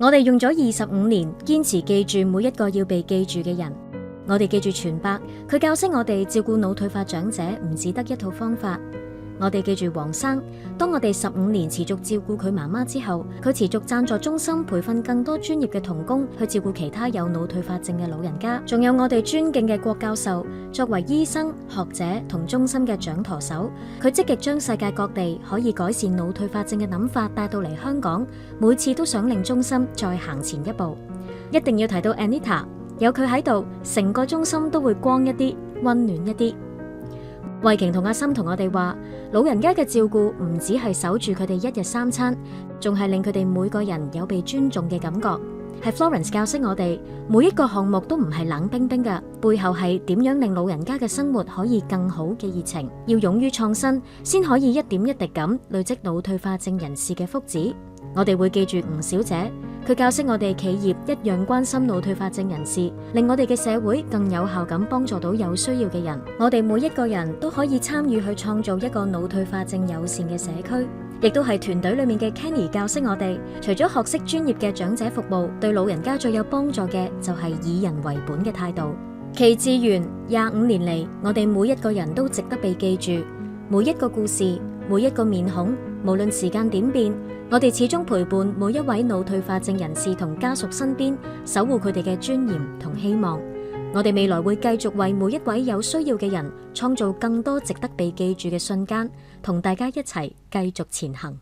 我哋用咗25年堅持記住每一個要被記住嘅人。我哋記住全伯，佢教識我哋照顧腦退化長者唔只得一套方法。我哋記住黃生，當我哋15年持續照顧佢媽媽之後，佢持續贊助中心培訓更多專業嘅同工去照顧其他有腦退化症嘅老人家。仲有我哋尊敬嘅郭教授，作為醫生、學者同中心嘅掌舵手，佢積極將世界各地可以改善腦退化症嘅諗法帶到嚟香港，每次都想令中心再行前一步。一定要提到 Anita， 有佢喺度，成個中心都會光一啲，溫暖一啲。慧瓊同阿心同我哋話，老人家嘅照顧唔只係守住佢哋一日3餐，仲係令佢哋每個人有被尊重嘅感覺。係 Florence 教識我哋，每一個項目都唔係冷冰冰嘅，背後係點樣令老人家嘅生活可以更好嘅熱情。要勇於創新，先可以一點一滴咁累積腦退化症人士嘅福祉。我哋會記住吳小姐，佢教識我哋企業一樣關心腦退化症人士，令我哋嘅社會更有效咁幫助到有需要嘅人。我哋每一個人都可以參與去創造一個腦退化症友善嘅社區，亦都係團隊裏面嘅 Kenny 教識我哋，除咗學識專業嘅長者服務，對老人家最有幫助嘅就係以人為本嘅態度。祁志源25年嚟，我哋每一個人都值得被記住，每一個故事，每一個面孔，無論時間點變，我哋始終陪伴每一位腦退化症人士同家屬身邊，守護佢哋嘅尊嚴同希望。我哋未來會繼續為每一位有需要嘅人創造更多值得被記住嘅瞬間，同大家一齊繼續前行。